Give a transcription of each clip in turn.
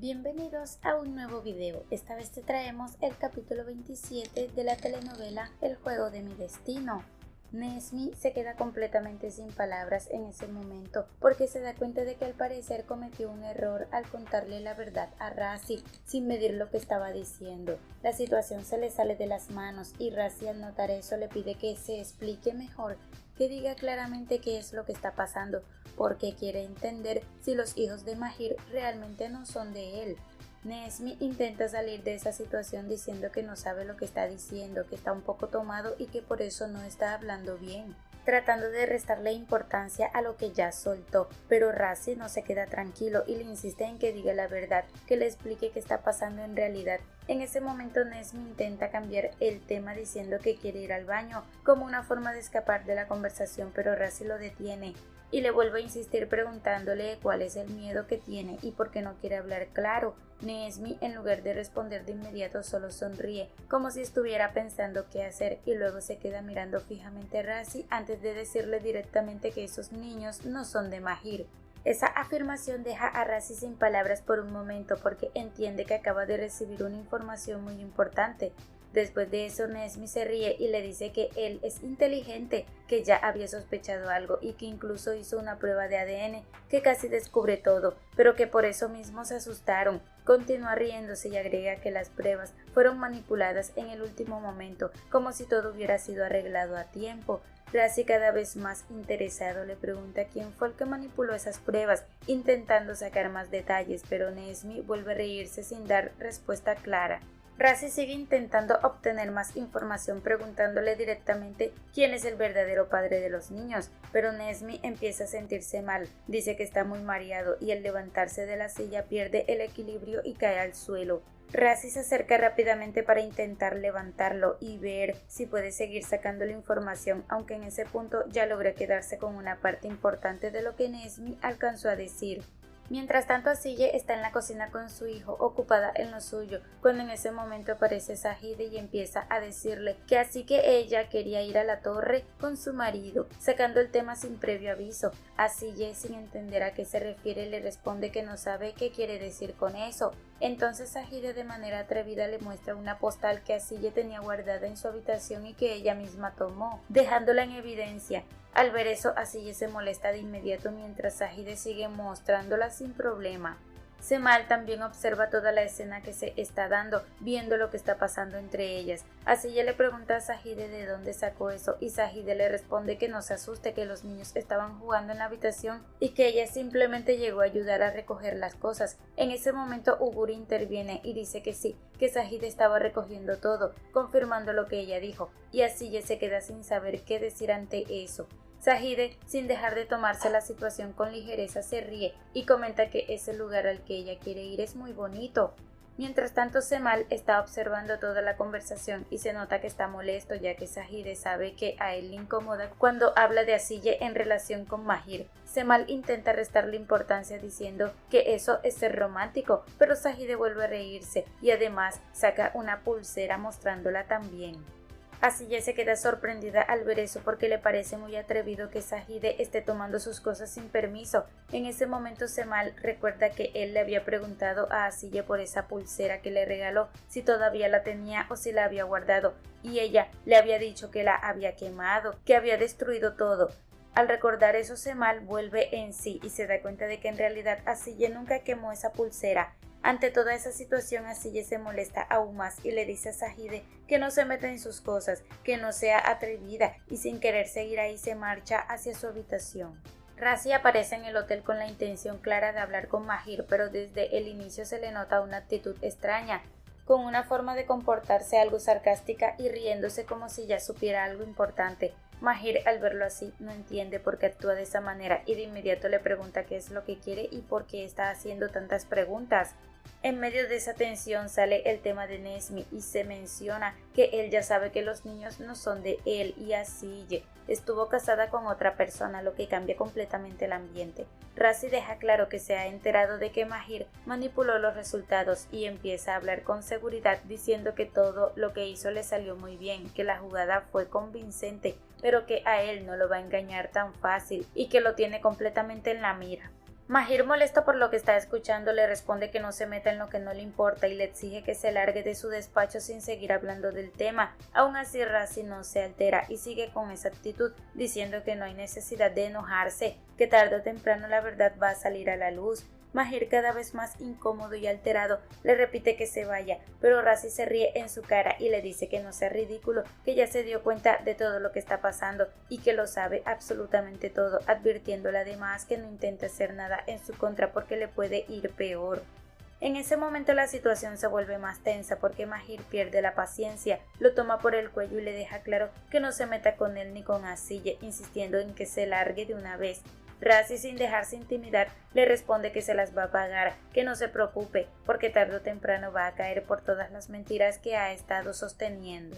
Bienvenidos a un nuevo video. Esta vez te traemos el capítulo 27 de la telenovela El juego de mi destino. Nesmi se queda completamente sin palabras en ese momento porque se da cuenta de que al parecer cometió un error al contarle la verdad a Razi sin medir lo que estaba diciendo. La situación se le sale de las manos y Razi al notar eso le pide que se explique mejor, que diga claramente qué es lo que está pasando, porque quiere entender si los hijos de Mahir realmente no son de él. Nesmi intenta salir de esa situación diciendo que no sabe lo que está diciendo, que está un poco tomado y que por eso no está hablando bien, tratando de restarle importancia a lo que ya soltó, pero Razi no se queda tranquilo y le insiste en que diga la verdad, que le explique qué está pasando en realidad. En ese momento Nesmi intenta cambiar el tema diciendo que quiere ir al baño, como una forma de escapar de la conversación, pero Razi lo detiene y le vuelve a insistir preguntándole cuál es el miedo que tiene y por qué no quiere hablar claro. Nesmi, en lugar de responder de inmediato, solo sonríe, como si estuviera pensando qué hacer, y luego se queda mirando fijamente a Razi antes de decirle directamente que esos niños no son de Mahir. Esa afirmación deja a Razi sin palabras por un momento porque entiende que acaba de recibir una información muy importante. Después de eso, Nesmi se ríe y le dice que él es inteligente, que ya había sospechado algo y que incluso hizo una prueba de ADN que casi descubre todo, pero que por eso mismo se asustaron. Continúa riéndose y agrega que las pruebas fueron manipuladas en el último momento, como si todo hubiera sido arreglado a tiempo. Razi, cada vez más interesado, le pregunta quién fue el que manipuló esas pruebas, intentando sacar más detalles, pero Nesmi vuelve a reírse sin dar respuesta clara. Razi sigue intentando obtener más información preguntándole directamente quién es el verdadero padre de los niños, pero Nesmi empieza a sentirse mal, dice que está muy mareado y al levantarse de la silla pierde el equilibrio y cae al suelo. Razi se acerca rápidamente para intentar levantarlo y ver si puede seguir sacando la información, aunque en ese punto ya logra quedarse con una parte importante de lo que Nesmi alcanzó a decir. Mientras tanto, Asille está en la cocina con su hijo, ocupada en lo suyo, cuando en ese momento aparece Sajide y empieza a decirle que así que ella quería ir a la torre con su marido, sacando el tema sin previo aviso. Asille, sin entender a qué se refiere, le responde que no sabe qué quiere decir con eso. Entonces Sajide de manera atrevida le muestra una postal que Asille tenía guardada en su habitación y que ella misma tomó, dejándola en evidencia. Al ver eso, Asille se molesta de inmediato mientras Sajide sigue mostrándola sin problema. Semal también observa toda la escena que se está dando, viendo lo que está pasando entre ellas. Asille le pregunta a Sajide de dónde sacó eso y Sajide le responde que no se asuste, que los niños estaban jugando en la habitación y que ella simplemente llegó a ayudar a recoger las cosas. En ese momento Uguri interviene y dice que sí, que Sajide estaba recogiendo todo, confirmando lo que ella dijo, y Asille se queda sin saber qué decir ante eso. Sajide, sin dejar de tomarse la situación con ligereza, se ríe y comenta que ese lugar al que ella quiere ir es muy bonito. Mientras tanto, Semal está observando toda la conversación y se nota que está molesto, ya que Sajide sabe que a él le incomoda cuando habla de Asille en relación con Mahir. Semal intenta restarle importancia diciendo que eso es ser romántico, pero Sajide vuelve a reírse y además saca una pulsera mostrándola también. Asille se queda sorprendida al ver eso porque le parece muy atrevido que Sajide esté tomando sus cosas sin permiso. En ese momento Semal recuerda que él le había preguntado a Asille por esa pulsera que le regaló, si todavía la tenía o si la había guardado, y ella le había dicho que la había quemado, que había destruido todo. Al recordar eso, Semal vuelve en sí y se da cuenta de que en realidad Asille nunca quemó esa pulsera. Ante toda esa situación, Asille se molesta aún más y le dice a Sajide que no se meta en sus cosas, que no sea atrevida, y sin querer seguir ahí se marcha hacia su habitación. Razi aparece en el hotel con la intención clara de hablar con Mahir, pero desde el inicio se le nota una actitud extraña, con una forma de comportarse algo sarcástica y riéndose como si ya supiera algo importante. Mahir, al verlo así, no entiende por qué actúa de esa manera y de inmediato le pregunta qué es lo que quiere y por qué está haciendo tantas preguntas. En medio de esa tensión sale el tema de Nesmi y se menciona que él ya sabe que los niños no son de él y Asille estuvo casada con otra persona, lo que cambia completamente el ambiente. Razi deja claro que se ha enterado de que Mahir manipuló los resultados y empieza a hablar con seguridad diciendo que todo lo que hizo le salió muy bien, que la jugada fue convincente, pero que a él no lo va a engañar tan fácil y que lo tiene completamente en la mira. Mahir, molesto por lo que está escuchando, le responde que no se meta en lo que no le importa y le exige que se largue de su despacho sin seguir hablando del tema. Aún así, Razi no se altera y sigue con esa actitud, diciendo que no hay necesidad de enojarse, que tarde o temprano la verdad va a salir a la luz. Mahir, cada vez más incómodo y alterado, le repite que se vaya, pero Razi se ríe en su cara y le dice que no sea ridículo, que ya se dio cuenta de todo lo que está pasando y que lo sabe absolutamente todo, advirtiéndole además que no intente hacer nada en su contra porque le puede ir peor. En ese momento la situación se vuelve más tensa porque Mahir pierde la paciencia, lo toma por el cuello y le deja claro que no se meta con él ni con Asiye, insistiendo en que se largue de una vez. Razi, sin dejarse intimidar, le responde que se las va a pagar, que no se preocupe, porque tarde o temprano va a caer por todas las mentiras que ha estado sosteniendo.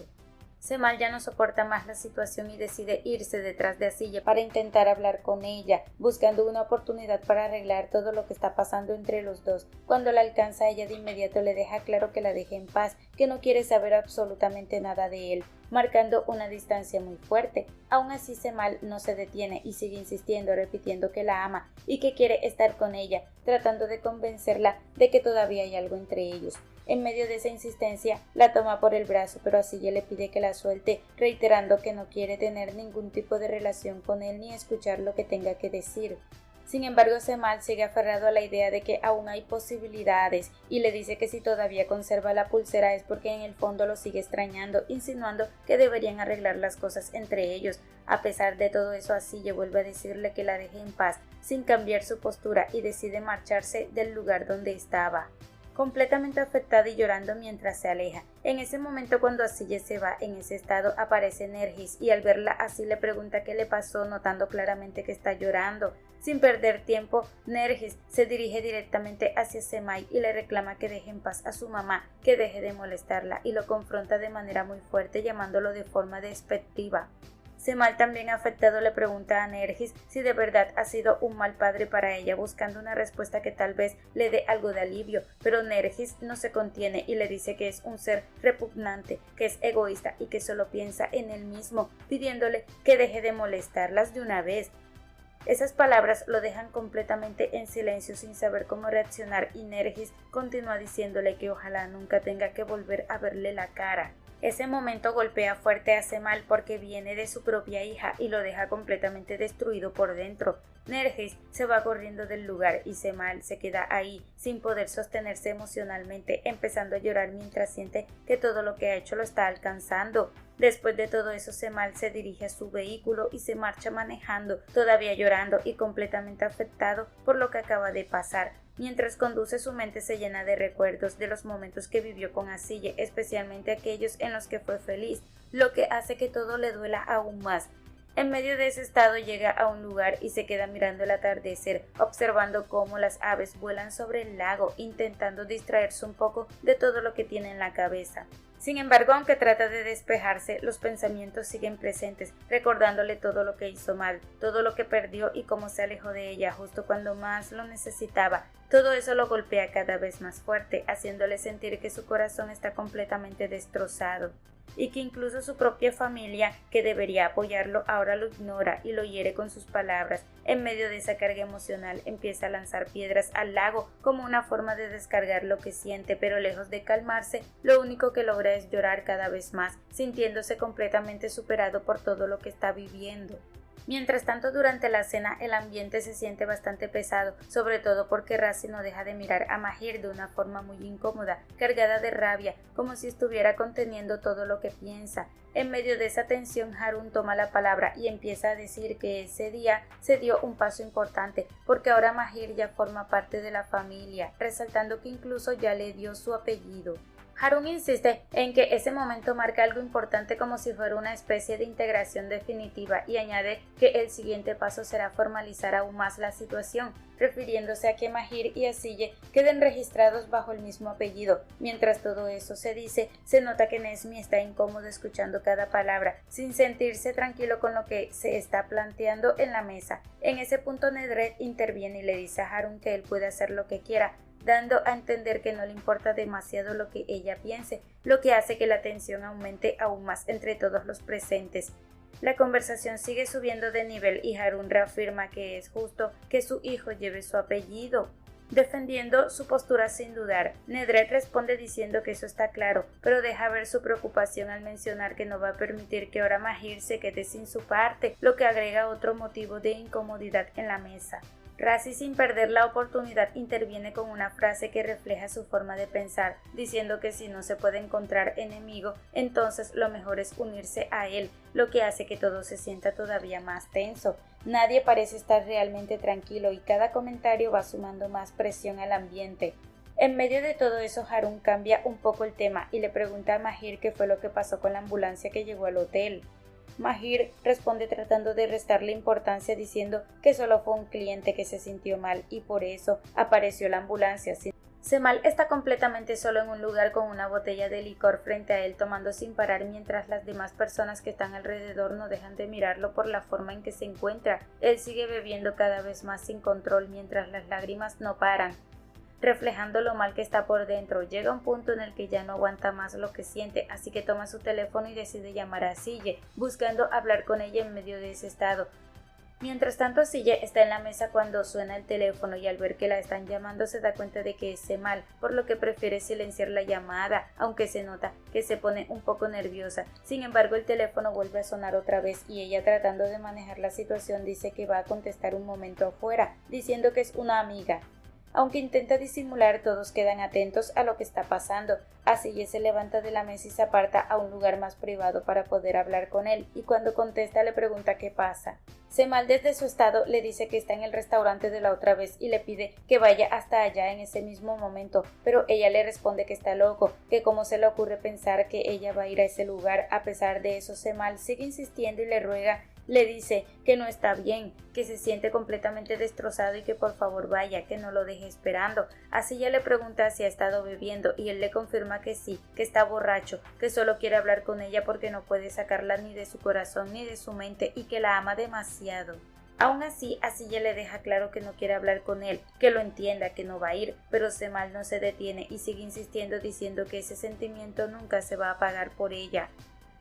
Semal ya no soporta más la situación y decide irse detrás de Asiye para intentar hablar con ella, buscando una oportunidad para arreglar todo lo que está pasando entre los dos. Cuando la alcanza, ella de inmediato le deja claro que la deje en paz, que no quiere saber absolutamente nada de él, marcando una distancia muy fuerte. Aún así, Semal no se detiene y sigue insistiendo, repitiendo que la ama y que quiere estar con ella, tratando de convencerla de que todavía hay algo entre ellos. En medio de esa insistencia, la toma por el brazo, pero Asiye le pide que la suelte, reiterando que no quiere tener ningún tipo de relación con él ni escuchar lo que tenga que decir. Sin embargo, Semal sigue aferrado a la idea de que aún hay posibilidades y le dice que si todavía conserva la pulsera es porque en el fondo lo sigue extrañando, insinuando que deberían arreglar las cosas entre ellos. A pesar de todo eso, Asiye vuelve a decirle que la deje en paz, sin cambiar su postura, y decide marcharse del lugar donde estaba, completamente afectada y llorando mientras se aleja. En ese momento, cuando Asiye se va en ese estado, aparece Nergis y al verla así le pregunta qué le pasó, notando claramente que está llorando. Sin perder tiempo, Nergis se dirige directamente hacia Semai y le reclama que deje en paz a su mamá, que deje de molestarla, y lo confronta de manera muy fuerte, llamándolo de forma despectiva. Semal, también afectado, le pregunta a Nergis si de verdad ha sido un mal padre para ella, buscando una respuesta que tal vez le dé algo de alivio, pero Nergis no se contiene y le dice que es un ser repugnante, que es egoísta y que solo piensa en él mismo, pidiéndole que deje de molestarlas de una vez. Esas palabras lo dejan completamente en silencio sin saber cómo reaccionar y Nergis continúa diciéndole que ojalá nunca tenga que volver a verle la cara. Ese momento golpea fuerte a Semal porque viene de su propia hija y lo deja completamente destruido por dentro. Nergis se va corriendo del lugar y Semal se queda ahí sin poder sostenerse emocionalmente, empezando a llorar mientras siente que todo lo que ha hecho lo está alcanzando. Después de todo eso, Semal se dirige a su vehículo y se marcha manejando, todavía llorando y completamente afectado por lo que acaba de pasar. Mientras conduce, su mente se llena de recuerdos de los momentos que vivió con Asiye, especialmente aquellos en los que fue feliz, lo que hace que todo le duela aún más. En medio de ese estado llega a un lugar y se queda mirando el atardecer, observando cómo las aves vuelan sobre el lago, intentando distraerse un poco de todo lo que tiene en la cabeza. Sin embargo, aunque trata de despejarse, los pensamientos siguen presentes, recordándole todo lo que hizo mal, todo lo que perdió y cómo se alejó de ella justo cuando más lo necesitaba. Todo eso lo golpea cada vez más fuerte, haciéndole sentir que su corazón está completamente destrozado y que incluso su propia familia, que debería apoyarlo, ahora lo ignora y lo hiere con sus palabras. En medio de esa carga emocional empieza a lanzar piedras al lago como una forma de descargar lo que siente, pero lejos de calmarse, lo único que logra es llorar cada vez más, sintiéndose completamente superado por todo lo que está viviendo. Mientras tanto, durante la cena el ambiente se siente bastante pesado, sobre todo porque Razi no deja de mirar a Mahir de una forma muy incómoda, cargada de rabia, como si estuviera conteniendo todo lo que piensa. En medio de esa tensión, Harun toma la palabra y empieza a decir que ese día se dio un paso importante, porque ahora Mahir ya forma parte de la familia, resaltando que incluso ya le dio su apellido. Harun insiste en que ese momento marca algo importante como si fuera una especie de integración definitiva y añade que el siguiente paso será formalizar aún más la situación, refiriéndose a que Mahir y Asiye queden registrados bajo el mismo apellido. Mientras todo eso se dice, se nota que Nesmi está incómodo escuchando cada palabra, sin sentirse tranquilo con lo que se está planteando en la mesa. En ese punto Nedret interviene y le dice a Harun que él puede hacer lo que quiera, dando a entender que no le importa demasiado lo que ella piense, lo que hace que la tensión aumente aún más entre todos los presentes. La conversación sigue subiendo de nivel y Harun reafirma que es justo que su hijo lleve su apellido, defendiendo su postura sin dudar. Nedret responde diciendo que eso está claro, pero deja ver su preocupación al mencionar que no va a permitir que ahora Mahir se quede sin su parte, lo que agrega otro motivo de incomodidad en la mesa. Razi, sin perder la oportunidad, interviene con una frase que refleja su forma de pensar, diciendo que si no se puede encontrar enemigo, entonces lo mejor es unirse a él, lo que hace que todo se sienta todavía más tenso. Nadie parece estar realmente tranquilo y cada comentario va sumando más presión al ambiente. En medio de todo eso, Harun cambia un poco el tema y le pregunta a Mahir qué fue lo que pasó con la ambulancia que llegó al hotel. Mahir responde tratando de restarle importancia diciendo que solo fue un cliente que se sintió mal y por eso apareció la ambulancia. Semal está completamente solo en un lugar con una botella de licor frente a él tomando sin parar mientras las demás personas que están alrededor no dejan de mirarlo por la forma en que se encuentra. Él sigue bebiendo cada vez más sin control mientras las lágrimas no paran, reflejando lo mal que está por dentro. Llega un punto en el que ya no aguanta más lo que siente, así que toma su teléfono y decide llamar a Sille, buscando hablar con ella en medio de ese estado. Mientras tanto, Sille está en la mesa cuando suena el teléfono y al ver que la están llamando se da cuenta de que es Semal, por lo que prefiere silenciar la llamada, aunque se nota que se pone un poco nerviosa. Sin embargo, el teléfono vuelve a sonar otra vez y ella, tratando de manejar la situación, dice que va a contestar un momento afuera, diciendo que es una amiga. Aunque intenta disimular, todos quedan atentos a lo que está pasando. Así se levanta de la mesa y se aparta a un lugar más privado para poder hablar con él, y cuando contesta le pregunta qué pasa. Semal, desde su estado, le dice que está en el restaurante de la otra vez y le pide que vaya hasta allá en ese mismo momento, pero ella le responde que está loco, que cómo se le ocurre pensar que ella va a ir a ese lugar. A pesar de eso, Semal sigue insistiendo y le ruega. Le dice que no está bien, que se siente completamente destrozado y que por favor vaya, que no lo deje esperando. Así ella le pregunta si ha estado bebiendo y él le confirma que sí, que está borracho, que solo quiere hablar con ella porque no puede sacarla ni de su corazón ni de su mente y que la ama demasiado. Aún así, ella le deja claro que no quiere hablar con él, que lo entienda, que no va a ir, pero Semal no se detiene y sigue insistiendo diciendo que ese sentimiento nunca se va a apagar por ella.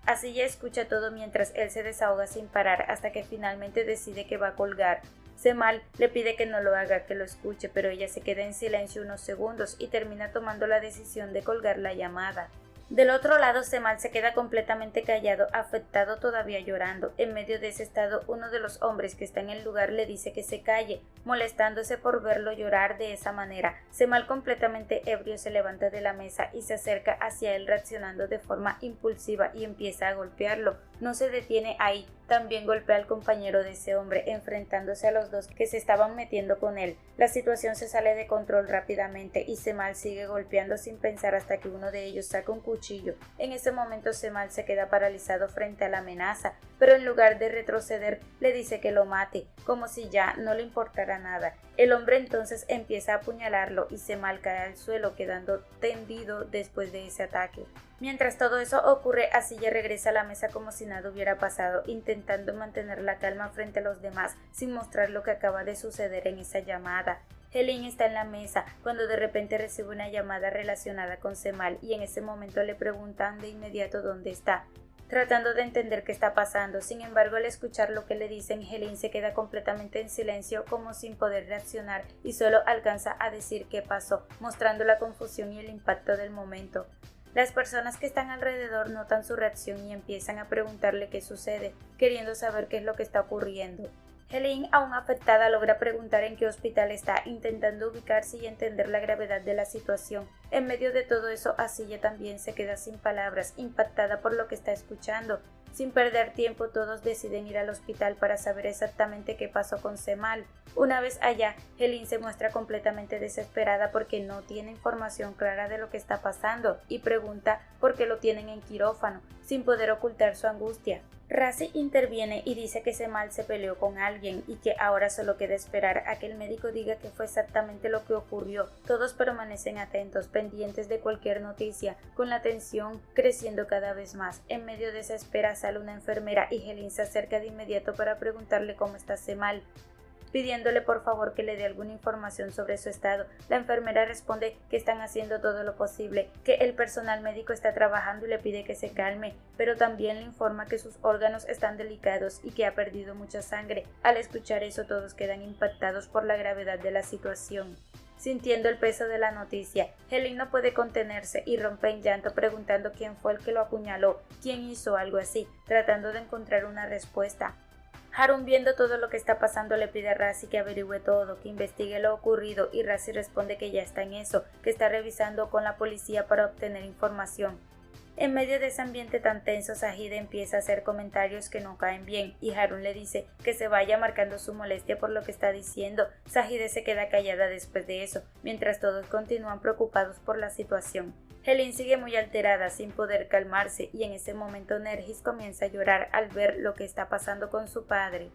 Así ella escucha todo mientras él se desahoga sin parar hasta que finalmente decide que va a colgar. Semal le pide que no lo haga, que lo escuche, pero ella se queda en silencio unos segundos y termina tomando la decisión de colgar la llamada. Del otro lado, Semal se queda completamente callado, afectado, todavía llorando. En medio de ese estado, uno de los hombres que está en el lugar le dice que se calle, molestándose por verlo llorar de esa manera. Semal, completamente ebrio, se levanta de la mesa y se acerca hacia él reaccionando de forma impulsiva y empieza a golpearlo. No se detiene ahí, también golpea al compañero de ese hombre, enfrentándose a los dos que se estaban metiendo con él. La situación se sale de control rápidamente y Semal sigue golpeando sin pensar hasta que uno de ellos saca un cuchillo. En ese momento Semal se queda paralizado frente a la amenaza, pero en lugar de retroceder le dice que lo mate, como si ya no le importara nada. El hombre entonces empieza a apuñalarlo y Semal cae al suelo quedando tendido después de ese ataque. Mientras todo eso ocurre, Sille regresa a la mesa como si nada hubiera pasado, intentando mantener la calma frente a los demás sin mostrar lo que acaba de suceder en esa llamada. Helin está en la mesa cuando de repente recibe una llamada relacionada con Semal y en ese momento le preguntan de inmediato dónde está, tratando de entender qué está pasando. Sin embargo, al escuchar lo que le dicen, Helin se queda completamente en silencio como sin poder reaccionar y solo alcanza a decir qué pasó, mostrando la confusión y el impacto del momento. Las personas que están alrededor notan su reacción y empiezan a preguntarle qué sucede, queriendo saber qué es lo que está ocurriendo. Helin, aún afectada, logra preguntar en qué hospital está, intentando ubicarse y entender la gravedad de la situación. En medio de todo eso, Sille también se queda sin palabras, impactada por lo que está escuchando. Sin perder tiempo, todos deciden ir al hospital para saber exactamente qué pasó con Semal. Una vez allá, Helin se muestra completamente desesperada porque no tiene información clara de lo que está pasando y pregunta por qué lo tienen en quirófano, sin poder ocultar su angustia. Razi interviene y dice que Semal se peleó con alguien y que ahora solo queda esperar a que el médico diga qué fue exactamente lo que ocurrió. Todos permanecen atentos, pendientes de cualquier noticia, con la tensión creciendo cada vez más. En medio de esa espera sale una enfermera y Helin se acerca de inmediato para preguntarle cómo está Semal. pidiéndole por favor que le dé alguna información sobre su estado. La enfermera responde que están haciendo todo lo posible, que el personal médico está trabajando y le pide que se calme, pero también le informa que sus órganos están delicados y que ha perdido mucha sangre. Al escuchar eso, todos quedan impactados por la gravedad de la situación. Sintiendo el peso de la noticia, Helen no puede contenerse y rompe en llanto preguntando quién fue el que lo apuñaló, quién hizo algo así, tratando de encontrar una respuesta. Harun, viendo todo lo que está pasando, le pide a Razi que averigüe todo, que investigue lo ocurrido, y Razi responde que ya está en eso, que está revisando con la policía para obtener información. En medio de ese ambiente tan tenso, Zahida empieza a hacer comentarios que no caen bien, y Harun le dice que se vaya marcando su molestia por lo que está diciendo. Zahida se queda callada después de eso, mientras todos continúan preocupados por la situación. Helen sigue muy alterada, sin poder calmarse, y en ese momento Nergis comienza a llorar al ver lo que está pasando con su padre.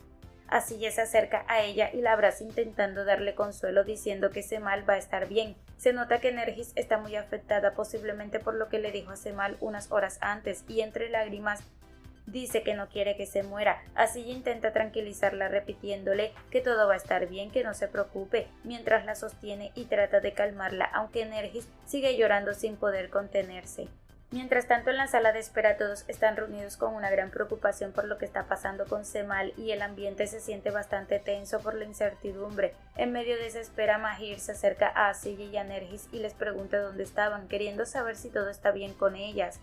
Asilla se acerca a ella y la abraza intentando darle consuelo diciendo que Semal va a estar bien. Se nota que Nergis está muy afectada, posiblemente por lo que le dijo a Semal unas horas antes, y entre lágrimas dice que no quiere que se muera. Asilla intenta tranquilizarla repitiéndole que todo va a estar bien, que no se preocupe, mientras la sostiene y trata de calmarla, aunque Nergis sigue llorando sin poder contenerse. Mientras tanto, en la sala de espera todos están reunidos con una gran preocupación por lo que está pasando con Semal, y el ambiente se siente bastante tenso por la incertidumbre. En medio de esa espera, Mahir se acerca a Asilla y a Nergis y les pregunta dónde estaban, queriendo saber si todo está bien con ellas.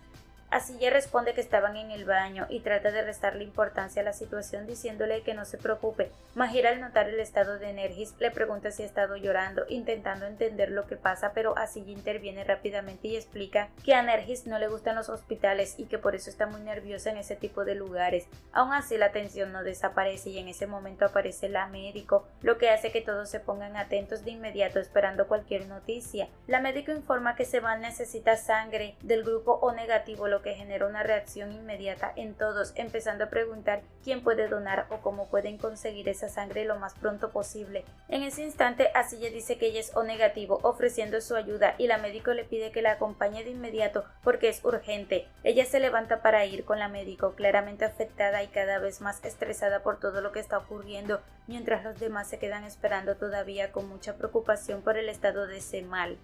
Asilla responde que estaban en el baño y trata de restarle importancia a la situación diciéndole que no se preocupe. Mahir, al notar el estado de Nergis, le pregunta si ha estado llorando, intentando entender lo que pasa, pero Asilla interviene rápidamente y explica que a Nergis no le gustan los hospitales y que por eso está muy nerviosa en ese tipo de lugares. Aún así, la tensión no desaparece y en ese momento aparece la médico, lo que hace que todos se pongan atentos de inmediato esperando cualquier noticia. La médico informa que Semal necesita sangre del grupo O negativo, lo que genera una reacción inmediata en todos, empezando a preguntar quién puede donar o cómo pueden conseguir esa sangre lo más pronto posible. En ese instante, Asilla dice que ella es O negativo, ofreciendo su ayuda, y la médico le pide que la acompañe de inmediato porque es urgente. Ella se levanta para ir con la médico, claramente afectada y cada vez más estresada por todo lo que está ocurriendo, mientras los demás se quedan esperando todavía con mucha preocupación por el estado de Semal.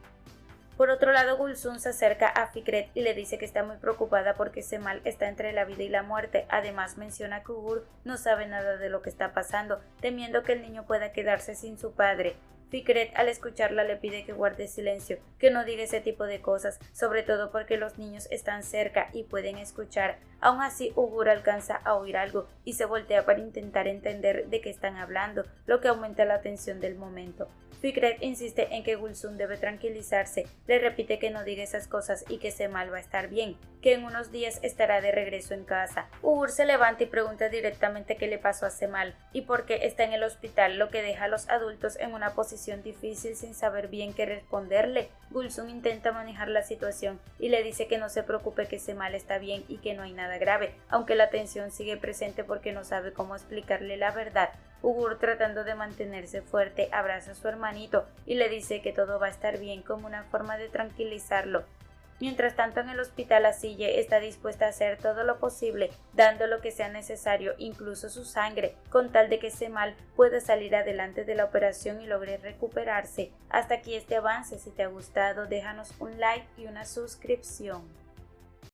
Por otro lado, Gulsum se acerca a Fikret y le dice que está muy preocupada porque Semal está entre la vida y la muerte. Además, menciona que Ugur no sabe nada de lo que está pasando, temiendo que el niño pueda quedarse sin su padre. Fikret, al escucharla, le pide que guarde silencio, que no diga ese tipo de cosas, sobre todo porque los niños están cerca y pueden escuchar. Aún así, Ugur alcanza a oír algo y se voltea para intentar entender de qué están hablando, lo que aumenta la tensión del momento. Fikret insiste en que Gulsum debe tranquilizarse, le repite que no diga esas cosas y que Semal va a estar bien, que en unos días estará de regreso en casa. Ugur se levanta y pregunta directamente qué le pasó a Semal y por qué está en el hospital, lo que deja a los adultos en una posición difícil sin saber bien qué responderle. Gulsum intenta manejar la situación y le dice que no se preocupe, que Semal está bien y que no hay nada grave, aunque la tensión sigue presente porque no sabe cómo explicarle la verdad. Ugur, tratando de mantenerse fuerte, abraza a su hermanito y le dice que todo va a estar bien como una forma de tranquilizarlo. Mientras tanto, en el hospital, Asilla está dispuesta a hacer todo lo posible, dando lo que sea necesario, incluso su sangre, con tal de que Semal pueda salir adelante de la operación y logre recuperarse. Hasta aquí este avance. Si te ha gustado, déjanos un like y una suscripción.